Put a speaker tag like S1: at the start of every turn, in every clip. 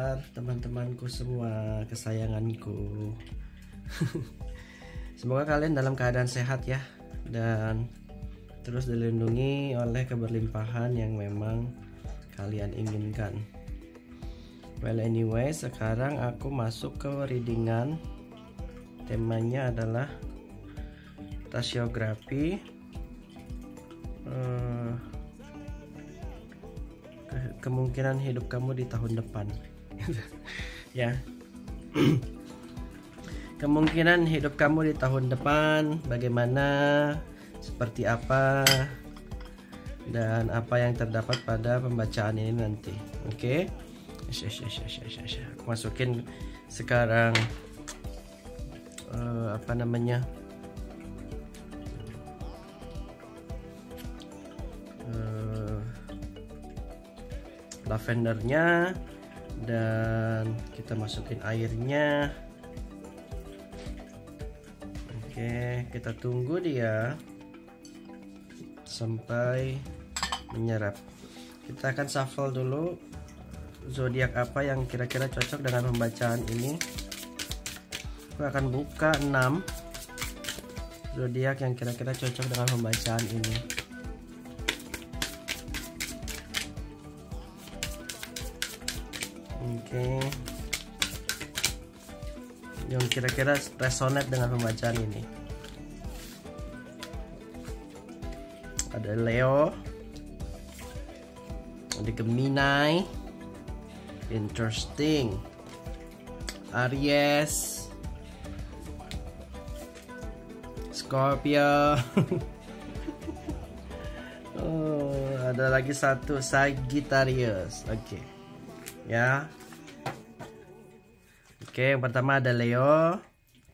S1: kabar teman-temanku semua kesayanganku? Semoga kalian dalam keadaan sehat ya, dan terus dilindungi oleh keberlimpahan yang memang kalian inginkan. Well anyway, sekarang aku masuk ke readingan. Temanya adalah tasiografi, kemungkinan hidup kamu di tahun depan. Ya. Kemungkinan hidup kamu di tahun depan bagaimana, seperti apa, dan apa yang terdapat pada pembacaan ini nanti. Oke. Aku masukin sekarang apa namanya, lavendernya, dan kita masukin airnya. Oke, kita tunggu dia sampai menyerap. Kita akan shuffle dulu zodiak apa yang kira-kira cocok dengan pembacaan ini. Aku akan buka 6 zodiak yang kira-kira cocok dengan pembacaan ini. Oke. Yang kira-kira resonate dengan pembacaan ini. Ada Leo, ada Gemini, interesting, Aries, Scorpio. Oh, ada lagi satu Sagittarius. Oke. Ya. Oke, yang pertama ada Leo,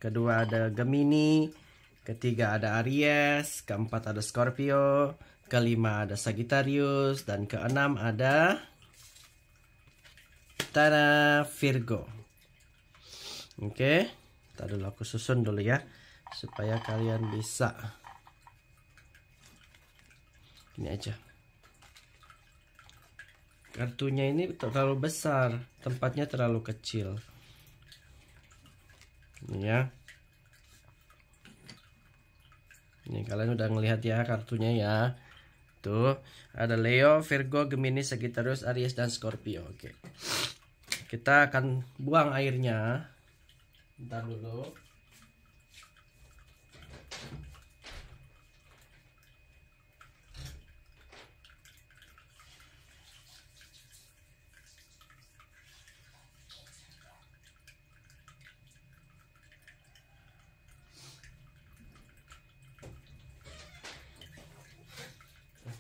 S1: kedua ada Gemini, ketiga ada Aries, keempat ada Scorpio, kelima ada Sagittarius, dan keenam ada Virgo. Oke, ntar dulu aku susun dulu ya, supaya kalian bisa. Ini aja. Kartunya ini terlalu besar, tempatnya terlalu kecil. Ini ya. Ini kalian udah ngelihat ya kartunya ya. Tuh, ada Leo, Virgo, Gemini, Sagittarius, Aries, dan Scorpio. Oke. Kita akan buang airnya. Bentar dulu.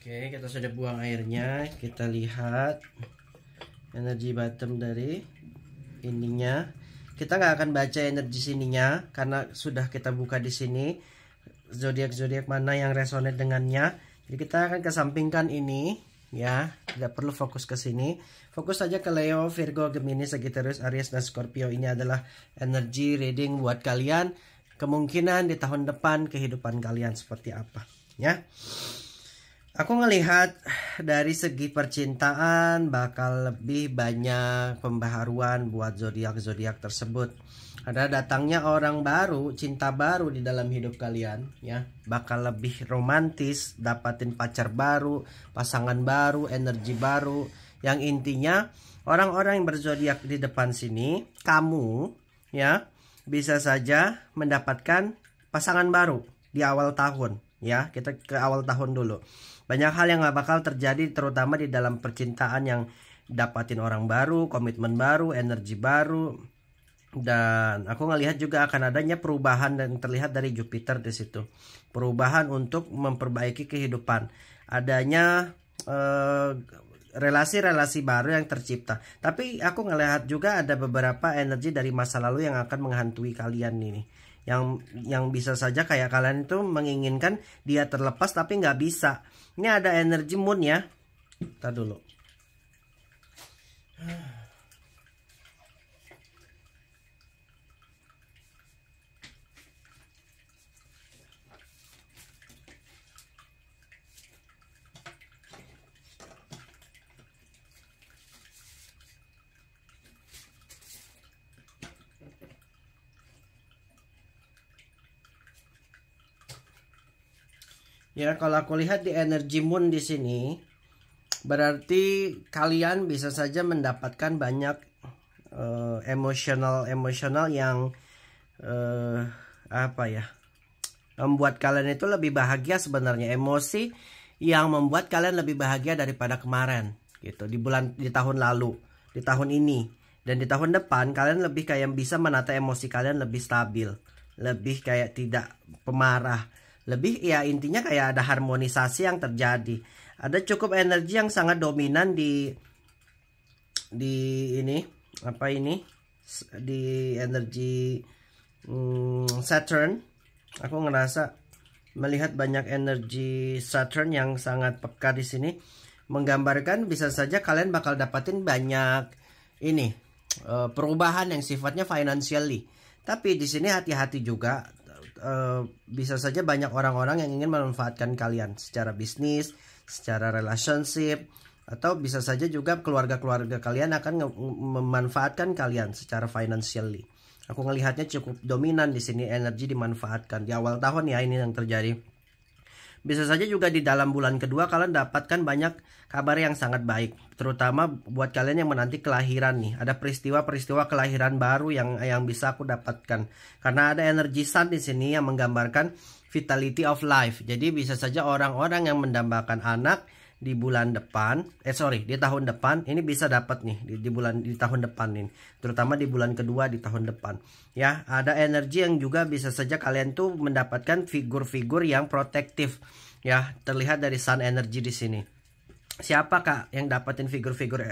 S1: Oke, kita sudah buang airnya. Kita lihat energi bottom dari ininya. Kita nggak akan baca energi sininya karena sudah kita buka di sini zodiak-zodiak mana yang resonate dengannya. Jadi kita akan kesampingkan ini ya, tidak perlu fokus ke sini. Fokus saja ke Leo, Virgo, Gemini, Sagittarius, Aries, dan Scorpio. Ini adalah energi reading buat kalian. Kemungkinan di tahun depan kehidupan kalian seperti apa ya. Aku ngelihat dari segi percintaan bakal lebih banyak pembaharuan buat zodiak-zodiak tersebut. Ada datangnya orang baru, cinta baru di dalam hidup kalian ya. Bakal lebih romantis, dapatin pacar baru, pasangan baru, energi baru. Yang intinya orang-orang yang berzodiak di depan sini, kamu ya, bisa saja mendapatkan pasangan baru di awal tahun ya. Kita ke awal tahun dulu. Banyak hal yang gak bakal terjadi, terutama di dalam percintaan, yang dapatin orang baru, komitmen baru, energi baru. Dan aku ngelihat juga akan adanya perubahan dan terlihat dari Jupiter di situ. Perubahan untuk memperbaiki kehidupan. Adanya relasi-relasi baru yang tercipta. Tapi aku ngelihat juga ada beberapa energi dari masa lalu yang akan menghantui kalian ini. Yang bisa saja kayak kalian itu menginginkan dia terlepas tapi nggak bisa. Ini ada energi moon ya. Kita dulu. Ya, kalau aku lihat di energy moon di sini, berarti kalian bisa saja mendapatkan banyak emosional yang apa ya, membuat kalian itu lebih bahagia sebenarnya. Emosi yang membuat kalian lebih bahagia daripada kemarin gitu, di tahun lalu, di tahun ini, dan di tahun depan kalian lebih kayak bisa menata emosi kalian lebih stabil, lebih kayak tidak pemarah, lebih ya intinya kayak ada harmonisasi yang terjadi. Ada cukup energi yang sangat dominan di ini apa ini, di energi Saturn. Aku ngerasa melihat banyak energi Saturn yang sangat peka di sini, menggambarkan bisa saja kalian bakal dapatin banyak ini perubahan yang sifatnya financially. Tapi di sini hati-hati juga, bisa saja banyak orang-orang yang ingin memanfaatkan kalian secara bisnis, secara relationship, atau bisa saja juga keluarga-keluarga kalian akan memanfaatkan kalian secara financially. Aku ngelihatnya cukup dominan di sini, energi dimanfaatkan di awal tahun ya, ini yang terjadi. Bisa saja juga di dalam bulan kedua kalian dapatkan banyak kabar yang sangat baik, terutama buat kalian yang menanti kelahiran nih. Ada peristiwa-peristiwa kelahiran baru yang bisa aku dapatkan, karena ada energi sun di sini yang menggambarkan vitality of life. Jadi bisa saja orang-orang yang mendambakan anak di bulan depan, di tahun depan ini bisa dapat nih di tahun depan ini, terutama di bulan kedua di tahun depan. Ya, ada energi yang juga bisa saja kalian tuh mendapatkan figur-figur yang protektif. Ya, terlihat dari sun energy di sini. Siapa kak yang dapatin figur-figur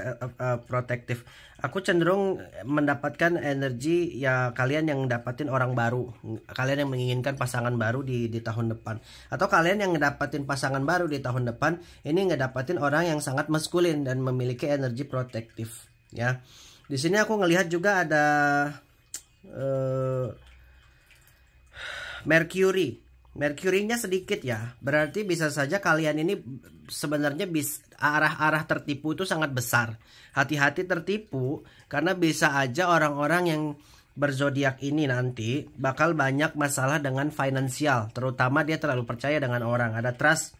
S1: protektif? Aku cenderung mendapatkan energi ya kalian yang dapatin orang baru, kalian yang menginginkan pasangan baru di tahun depan, atau kalian yang ngedapatin pasangan baru di tahun depan ini ngedapatin orang yang sangat maskulin dan memiliki energi protektif. Ya, di sini aku ngelihat juga ada Mercury-nya sedikit ya. Berarti bisa saja kalian ini sebenarnya arah-arah tertipu itu sangat besar. Hati-hati tertipu, karena bisa aja orang-orang yang berzodiak ini nanti bakal banyak masalah dengan finansial, terutama dia terlalu percaya dengan orang. Ada trust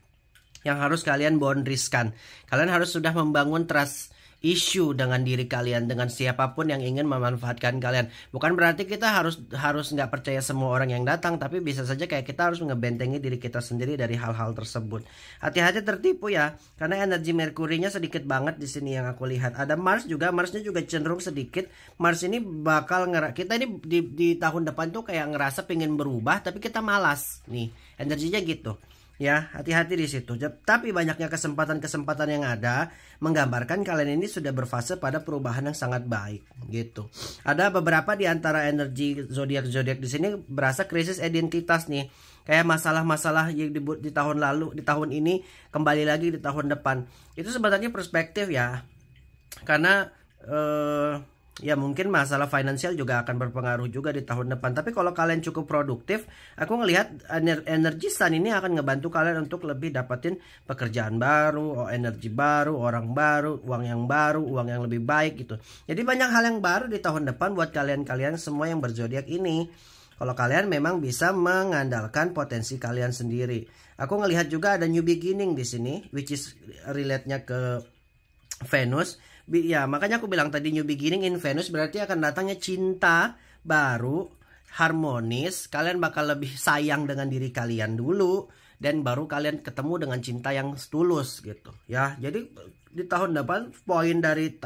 S1: yang harus kalian boundarieskan. Kalian harus sudah membangun trust issue dengan diri kalian, dengan siapapun yang ingin memanfaatkan kalian. Bukan berarti kita harus nggak percaya semua orang yang datang, tapi bisa saja kayak kita harus ngebentengi diri kita sendiri dari hal-hal tersebut. Hati-hati tertipu ya, karena energi Merkurinya sedikit banget di sini yang aku lihat. Ada Marsnya juga cenderung sedikit. Mars ini bakal kita ini di tahun depan tuh kayak ngerasa pengen berubah, tapi kita malas nih, energinya gitu. Ya, hati-hati di situ. Tapi banyaknya kesempatan-kesempatan yang ada menggambarkan kalian ini sudah berfase pada perubahan yang sangat baik gitu. Ada beberapa di antara energi zodiak di sini berasa krisis identitas nih. Kayak masalah-masalah yang di tahun lalu, di tahun ini kembali lagi di tahun depan. Itu sebenarnya perspektif ya. Karena ya mungkin masalah finansial juga akan berpengaruh juga di tahun depan. Tapi kalau kalian cukup produktif, aku ngelihat energi sun ini akan ngebantu kalian untuk lebih dapatin pekerjaan baru, energi baru, orang baru, uang yang lebih baik gitu. Jadi banyak hal yang baru di tahun depan buat kalian semua yang berzodiak ini. Kalau kalian memang bisa mengandalkan potensi kalian sendiri. Aku ngelihat juga ada new beginning di sini, which is relate-nya ke Venus. Ya, makanya aku bilang tadi new beginning in Venus berarti akan datangnya cinta baru, harmonis. Kalian bakal lebih sayang dengan diri kalian dulu, dan baru kalian ketemu dengan cinta yang tulus gitu. Ya, jadi di tahun depan poin dari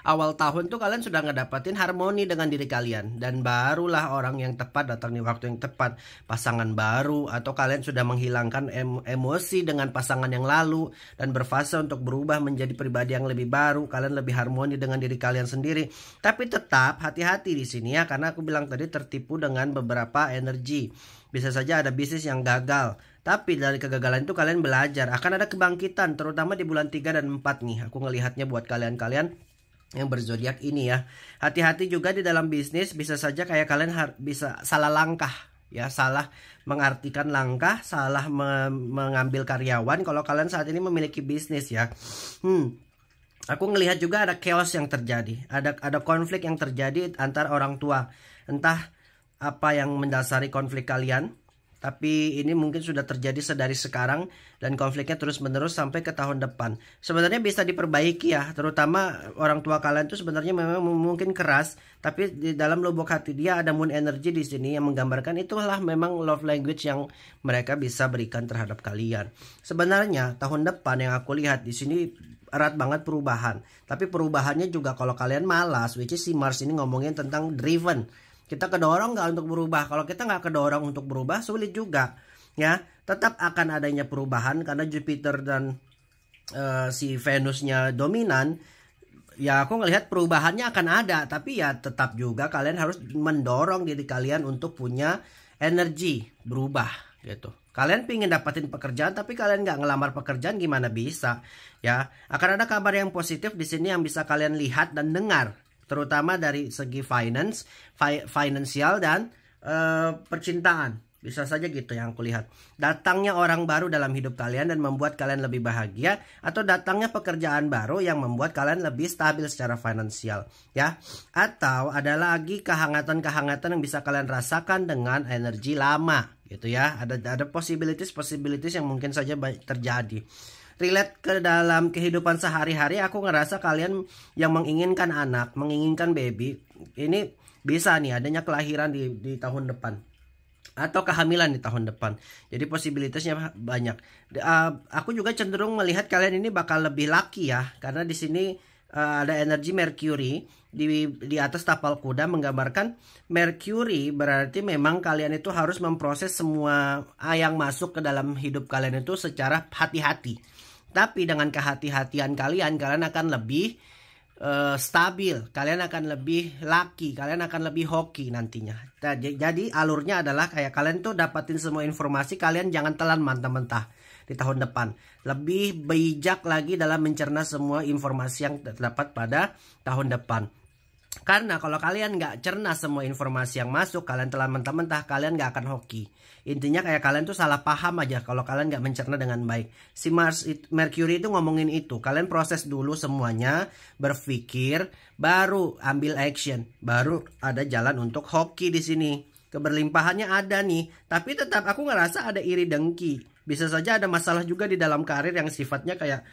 S1: awal tahun tuh kalian sudah ngedapatin harmoni dengan diri kalian, dan barulah orang yang tepat datang di waktu yang tepat, pasangan baru, atau kalian sudah menghilangkan emosi dengan pasangan yang lalu dan berfase untuk berubah menjadi pribadi yang lebih baru. Kalian lebih harmoni dengan diri kalian sendiri. Tapi tetap hati-hati di sini ya, karena aku bilang tadi tertipu dengan beberapa energi. Bisa saja ada bisnis yang gagal, tapi dari kegagalan itu kalian belajar. Akan ada kebangkitan, terutama di bulan 3 dan 4 nih. Aku ngelihatnya buat kalian-kalian yang berzodiak ini ya. Hati-hati juga di dalam bisnis, bisa saja kayak kalian bisa salah langkah. Ya, salah mengartikan langkah, salah mengambil karyawan kalau kalian saat ini memiliki bisnis ya. Aku ngelihat juga ada chaos yang terjadi. Ada konflik yang terjadi antar orang tua. Entah apa yang mendasari konflik kalian, tapi ini mungkin sudah terjadi sedari sekarang dan konfliknya terus menerus sampai ke tahun depan. Sebenarnya bisa diperbaiki ya, terutama orang tua kalian tuh sebenarnya memang mungkin keras, tapi di dalam lubuk hati dia ada moon energy di sini yang menggambarkan itulah memang love language yang mereka bisa berikan terhadap kalian. Sebenarnya tahun depan yang aku lihat di sini erat banget perubahan, tapi perubahannya juga kalau kalian malas, which is si Mars ini ngomongin tentang driven. Kita kedorong nggak untuk berubah? Kalau kita nggak kedorong untuk berubah, sulit juga, ya. Tetap akan adanya perubahan karena Jupiter dan si Venusnya dominan. Ya, aku ngelihat perubahannya akan ada, tapi ya tetap juga kalian harus mendorong diri kalian untuk punya energi berubah, gitu. Kalian pingin dapatin pekerjaan, tapi kalian nggak ngelamar pekerjaan, gimana bisa? Ya, akan ada kabar yang positif di sini yang bisa kalian lihat dan dengar, terutama dari segi finansial dan percintaan. Bisa saja gitu yang aku lihat. Datangnya orang baru dalam hidup kalian dan membuat kalian lebih bahagia, atau datangnya pekerjaan baru yang membuat kalian lebih stabil secara finansial, ya. Atau ada lagi kehangatan-kehangatan yang bisa kalian rasakan dengan energi lama, gitu ya. Ada possibilities yang mungkin saja terjadi. Relate ke dalam kehidupan sehari-hari, aku ngerasa kalian yang menginginkan anak, menginginkan baby, ini bisa nih adanya kelahiran di tahun depan atau kehamilan di tahun depan. Jadi possibilitasnya banyak. Aku juga cenderung melihat kalian ini bakal lebih lucky ya, karena di sini ada energi Mercury di atas tapal kuda, menggambarkan Mercury berarti memang kalian itu harus memproses semua yang masuk ke dalam hidup kalian itu secara hati-hati. Tapi dengan kehati-hatian kalian akan lebih stabil, kalian akan lebih lucky, kalian akan lebih hoki nantinya. Jadi alurnya adalah kayak kalian tuh dapatin semua informasi, kalian jangan telan mentah-mentah di tahun depan. Lebih bijak lagi dalam mencerna semua informasi yang terdapat pada tahun depan. Karena kalau kalian nggak cerna semua informasi yang masuk, kalian telan mentah-mentah, kalian nggak akan hoki. Intinya kayak kalian tuh salah paham aja kalau kalian nggak mencerna dengan baik. Si Mercury itu ngomongin itu. Kalian proses dulu semuanya, berpikir, baru ambil action, baru ada jalan untuk hoki di sini. Keberlimpahannya ada nih, tapi tetap aku ngerasa ada iri dengki. Bisa saja ada masalah juga di dalam karir yang sifatnya kayak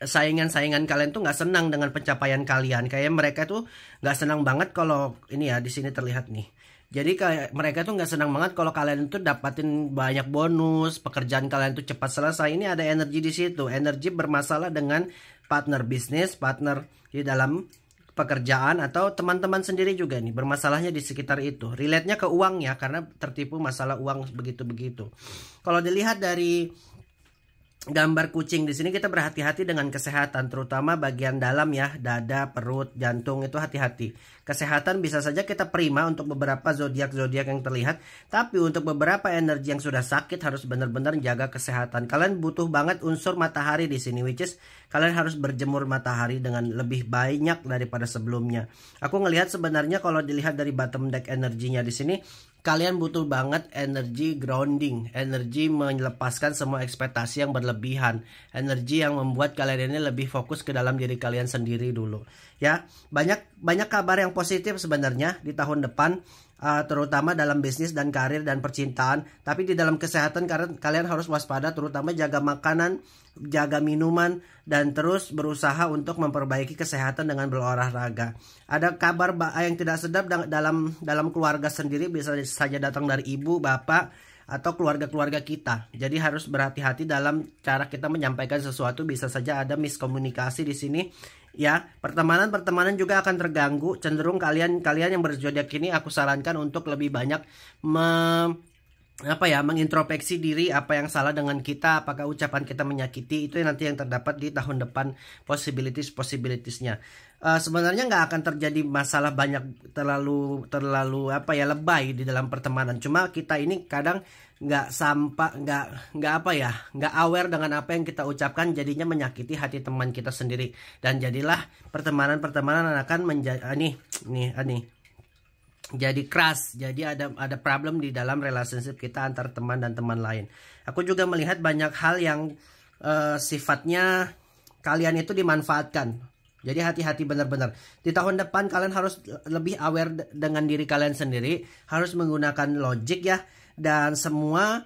S1: saingan-saingan kalian tuh nggak senang dengan pencapaian kalian. Kayak mereka tuh nggak senang banget kalau ini ya, di sini terlihat nih. Jadi kayak mereka tuh nggak senang banget kalau kalian tuh dapatin banyak bonus, pekerjaan kalian tuh cepat selesai. Ini ada energi di situ, energi bermasalah dengan partner bisnis, partner di dalam pekerjaan, atau teman-teman sendiri juga nih bermasalahnya di sekitar itu. Relate-nya ke uang ya, karena tertipu masalah uang begitu-begitu. Kalau dilihat dari gambar kucing di sini, kita berhati-hati dengan kesehatan, terutama bagian dalam ya, dada, perut, jantung, itu hati-hati. Kesehatan bisa saja kita prima untuk beberapa zodiak-zodiak yang terlihat, tapi untuk beberapa energi yang sudah sakit harus benar-benar jaga kesehatan. Kalian butuh banget unsur matahari di sini, which is kalian harus berjemur matahari dengan lebih banyak daripada sebelumnya. Aku ngelihat sebenarnya kalau dilihat dari bottom deck energinya di sini, kalian butuh banget energi grounding, energi melepaskan semua ekspektasi yang berlebihan, energi yang membuat kalian ini lebih fokus ke dalam diri kalian sendiri dulu. Ya, banyak kabar yang positif sebenarnya di tahun depan, terutama dalam bisnis dan karir dan percintaan. Tapi di dalam kesehatan kalian harus waspada, terutama jaga makanan, jaga minuman, dan terus berusaha untuk memperbaiki kesehatan dengan berolahraga. Ada kabar yang tidak sedap dalam keluarga sendiri, bisa saja datang dari ibu, bapak, atau keluarga-keluarga kita. Jadi harus berhati-hati dalam cara kita menyampaikan sesuatu, bisa saja ada miskomunikasi di sini. Ya, pertemanan juga akan terganggu. Cenderung kalian yang berzodiak ini aku sarankan untuk lebih banyak mengintrospeksi diri, apa yang salah dengan kita, apakah ucapan kita menyakiti. Itu nanti yang terdapat di tahun depan, possibilitiesnya. Sebenarnya nggak akan terjadi masalah banyak terlalu lebay di dalam pertemanan. Cuma kita ini kadang nggak aware dengan apa yang kita ucapkan, jadinya menyakiti hati teman kita sendiri, dan jadilah pertemanan akan menjadi jadi keras. Jadi ada problem di dalam relationship kita antar teman dan teman lain. Aku juga melihat banyak hal yang sifatnya kalian itu dimanfaatkan Jadi hati-hati benar-benar. Di tahun depan kalian harus lebih aware dengan diri kalian sendiri, harus menggunakan logic ya. Dan semua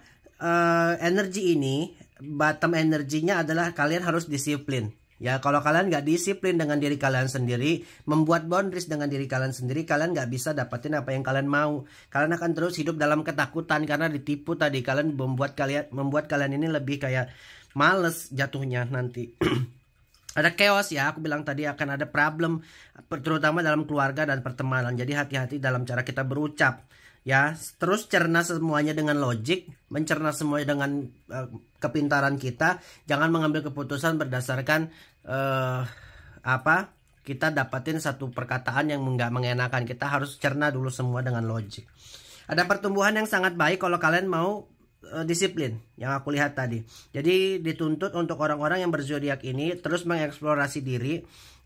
S1: energi ini, bottom energinya adalah kalian harus disiplin. Ya, kalau kalian nggak disiplin dengan diri kalian sendiri, membuat boundaries dengan diri kalian sendiri, kalian nggak bisa dapetin apa yang kalian mau. Kalian akan terus hidup dalam ketakutan karena ditipu tadi. Kalian membuat kalian ini lebih kayak males jatuhnya nanti. Ada chaos ya, aku bilang tadi akan ada problem, terutama dalam keluarga dan pertemanan. Jadi hati-hati dalam cara kita berucap. Ya, terus cerna semuanya dengan logik, mencerna semuanya dengan kepintaran kita. Jangan mengambil keputusan berdasarkan kita dapatin satu perkataan yang nggak mengenakan. Kita harus cerna dulu semua dengan logik. Ada pertumbuhan yang sangat baik kalau kalian mau disiplin yang aku lihat tadi. Jadi dituntut untuk orang-orang yang berzodiak ini terus mengeksplorasi diri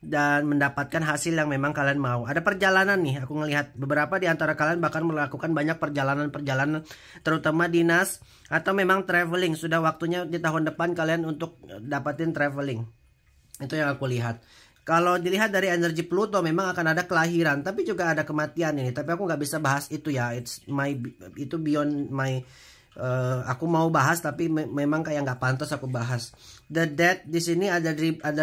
S1: dan mendapatkan hasil yang memang kalian mau. Ada perjalanan nih, aku ngelihat beberapa di antara kalian bahkan melakukan banyak perjalanan-perjalanan, terutama dinas atau memang traveling. Sudah waktunya di tahun depan kalian untuk dapatin traveling. Itu yang aku lihat. Kalau dilihat dari energi Pluto memang akan ada kelahiran, tapi juga ada kematian ini. Tapi aku nggak bisa bahas itu ya. Itu beyond my. Aku mau bahas tapi memang kayak nggak pantas aku bahas. The death di sini ada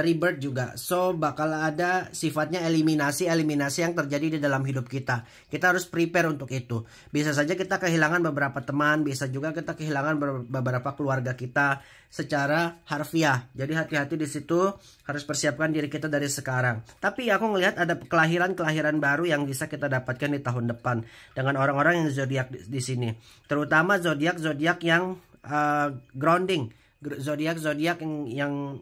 S1: rebirth juga. So bakal ada sifatnya eliminasi yang terjadi di dalam hidup kita. Kita harus prepare untuk itu. Bisa saja kita kehilangan beberapa teman, bisa juga kita kehilangan beberapa keluarga kita secara harfiah. Jadi hati-hati di situ, harus persiapkan diri kita dari sekarang. Tapi aku ngelihat ada kelahiran baru yang bisa kita dapatkan di tahun depan dengan orang-orang yang zodiak di sini. Terutama zodiak yang grounding, zodiak yang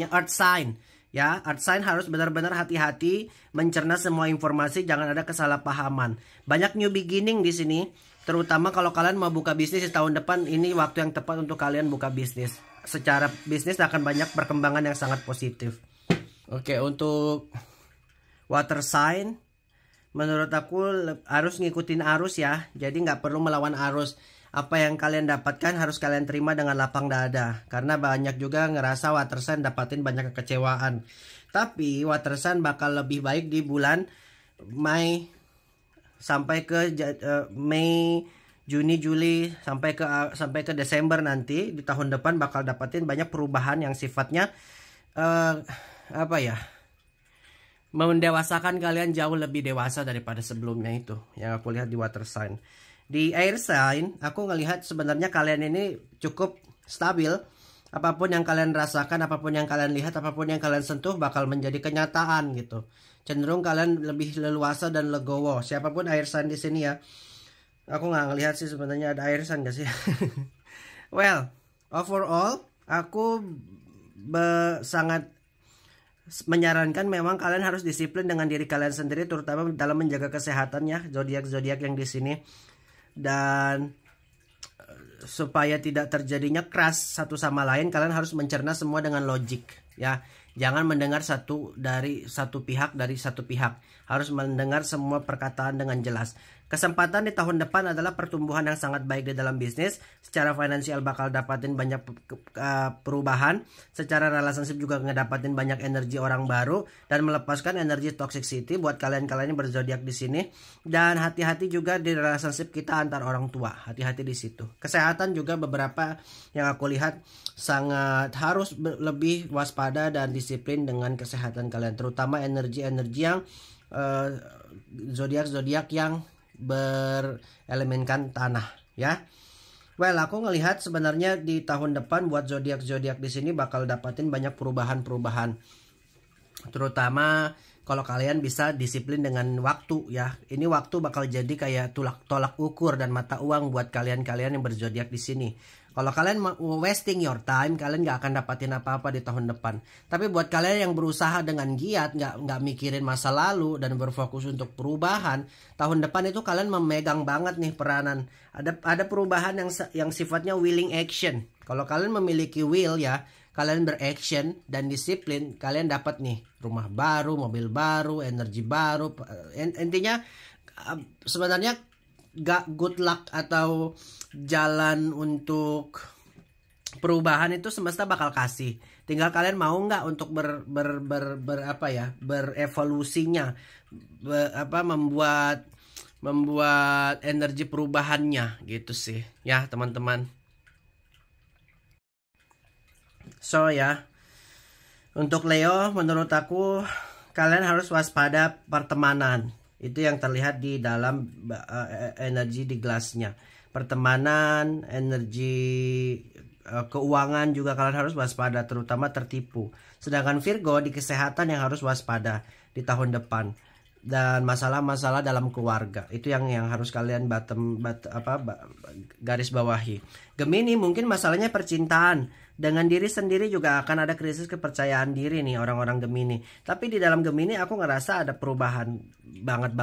S1: earth sign. Ya, earth sign harus benar-benar hati-hati mencerna semua informasi, jangan ada kesalahpahaman. Banyak new beginning di sini. Terutama kalau kalian mau buka bisnis di tahun depan, ini waktu yang tepat untuk kalian buka bisnis. Secara bisnis akan banyak perkembangan yang sangat positif. Oke, untuk water sign, menurut aku harus ngikutin arus ya. Jadi nggak perlu melawan arus. Apa yang kalian dapatkan harus kalian terima dengan lapang dada. Karena banyak juga ngerasa water sign dapatin banyak kekecewaan. Tapi water sign bakal lebih baik di bulan Mei sampai ke Mei, Juni, Juli sampai ke Desember nanti. Di tahun depan bakal dapatin banyak perubahan yang sifatnya mendewasakan kalian jauh lebih dewasa daripada sebelumnya. Itu yang aku lihat di water sign. Di air sign aku ngelihat sebenarnya kalian ini cukup stabil. Apapun yang kalian rasakan, apapun yang kalian lihat, apapun yang kalian sentuh bakal menjadi kenyataan gitu. Cenderung kalian lebih leluasa dan legowo. Siapapun air sign di sini ya. Aku nggak ngelihat sih sebenarnya ada air sign gak sih. Well, overall aku sangat menyarankan memang kalian harus disiplin dengan diri kalian sendiri, terutama dalam menjaga kesehatannya zodiak yang di sini. Dan supaya tidak terjadinya crush satu sama lain, kalian harus mencerna semua dengan logik ya. Jangan mendengar dari satu pihak. Harus mendengar semua perkataan dengan jelas. Kesempatan di tahun depan adalah pertumbuhan yang sangat baik di dalam bisnis. Secara finansial bakal dapatin banyak perubahan. Secara relationship juga ngedapatin banyak energi orang baru. Dan melepaskan energi toxicity buat kalian-kalian yang berzodiak di sini. Dan hati-hati juga di relationship kita antar orang tua. Hati-hati di situ. Kesehatan juga beberapa yang aku lihat sangat harus lebih waspada dan disiplin dengan kesehatan kalian. Terutama energi-energi yang zodiak yang berelemenkan tanah ya. Well, aku ngelihat sebenarnya di tahun depan buat zodiak di sini bakal dapatin banyak perubahan. Terutama kalau kalian bisa disiplin dengan waktu ya. Ini waktu bakal jadi kayak tolak ukur dan mata uang buat kalian-kalian yang berzodiak di sini. Kalau kalian wasting your time, kalian nggak akan dapatin apa-apa di tahun depan. Tapi buat kalian yang berusaha dengan giat, nggak mikirin masa lalu dan berfokus untuk perubahan, tahun depan itu kalian memegang banget nih peranan. Ada perubahan yang sifatnya willing action. Kalau kalian memiliki will ya, kalian beraction dan disiplin, kalian dapat nih rumah baru, mobil baru, energi baru. Intinya sebenarnya gak good luck atau jalan untuk perubahan itu semesta bakal kasih. tinggal kalian mau nggak untuk berevolusinya, membuat energi perubahannya gitu sih ya teman-teman. So ya, untuk Leo menurut aku kalian harus waspada pertemanan. Itu yang terlihat di dalam energi di gelasnya. Pertemanan, energi keuangan juga kalian harus waspada, terutama tertipu. Sedangkan Virgo di kesehatan yang harus waspada di tahun depan, dan masalah-masalah dalam keluarga itu yang harus kalian garis bawahi. Gemini mungkin masalahnya percintaan, dengan diri sendiri juga akan ada krisis kepercayaan diri nih orang-orang Gemini. Tapi di dalam Gemini aku ngerasa ada perubahan banget,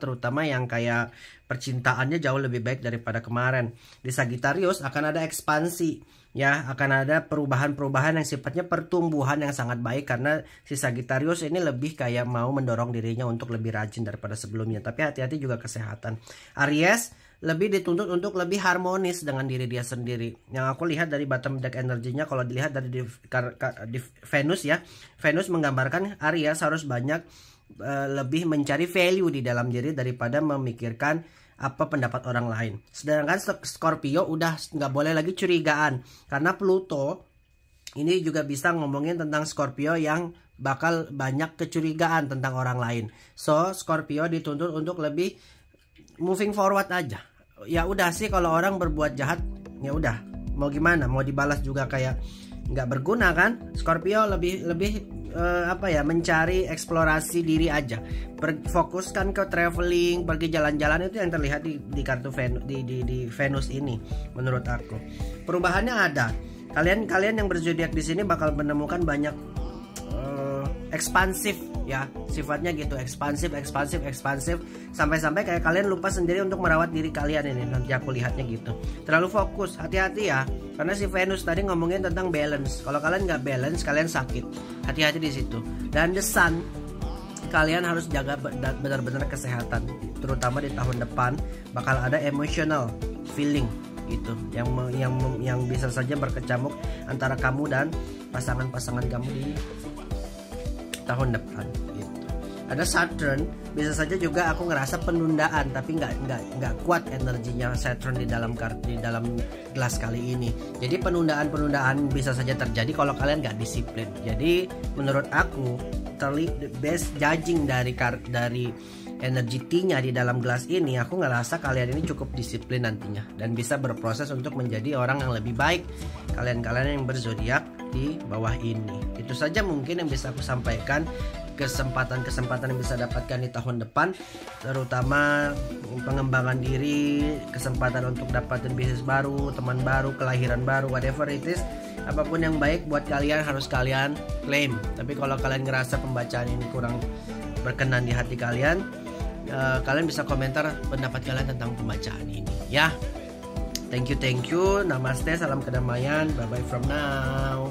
S1: terutama yang kayak percintaannya jauh lebih baik daripada kemarin. Di Sagittarius akan ada ekspansi ya, akan ada perubahan-perubahan yang sifatnya pertumbuhan yang sangat baik, karena si Sagittarius ini lebih kayak mau mendorong dirinya untuk lebih rajin daripada sebelumnya. Tapi hati-hati juga kesehatan. Aries lebih dituntut untuk lebih harmonis dengan diri dia sendiri. Yang aku lihat dari bottom deck energinya, kalau dilihat dari di Venus ya, Venus menggambarkan Aries harus banyak lebih mencari value di dalam diri daripada memikirkan apa pendapat orang lain. Sedangkan Scorpio udah nggak boleh lagi curigaan, karena Pluto ini juga bisa ngomongin tentang Scorpio yang bakal banyak kecurigaan tentang orang lain. So Scorpio dituntut untuk lebih moving forward aja. Ya udah sih, kalau orang berbuat jahat ya udah, mau gimana, mau dibalas juga kayak nggak berguna kan. Scorpio lebih mencari eksplorasi diri aja, fokuskan ke traveling, pergi jalan-jalan. Itu yang terlihat di kartu di Venus ini menurut aku. Perubahannya ada. Kalian yang berzodiak di sini bakal menemukan banyak ekspansif ya, sifatnya gitu, ekspansif sampai-sampai kayak kalian lupa sendiri untuk merawat diri kalian. Ini nanti aku lihatnya gitu, terlalu fokus. Hati-hati ya, karena si Venus tadi ngomongin tentang balance. Kalau kalian nggak balance, kalian sakit. Hati-hati di situ. Dan the Sun, kalian harus jaga benar-benar kesehatan, terutama di tahun depan bakal ada emotional feeling gitu yang bisa saja berkecamuk antara kamu dan pasangan-pasangan kamu di tahun depan gitu. Ada Saturn, bisa saja juga aku ngerasa penundaan, tapi nggak kuat energinya Saturn di dalam gelas kali ini. Jadi penundaan bisa saja terjadi kalau kalian nggak disiplin. Jadi menurut aku best judging dari energi T-nya di dalam gelas ini, aku ngerasa kalian ini cukup disiplin nantinya dan bisa berproses untuk menjadi orang yang lebih baik. Kalian yang berzodiak di bawah ini. Itu saja mungkin yang bisa aku sampaikan, kesempatan yang bisa dapatkan di tahun depan, terutama pengembangan diri, kesempatan untuk dapatin bisnis baru, teman baru, kelahiran baru, whatever it is. Apapun yang baik buat kalian harus kalian claim. Tapi kalau kalian ngerasa pembacaan ini kurang berkenan di hati kalian, kalian bisa komentar pendapat kalian tentang pembacaan ini ya. Thank you. Namaste, salam kedamaian. Bye bye from now.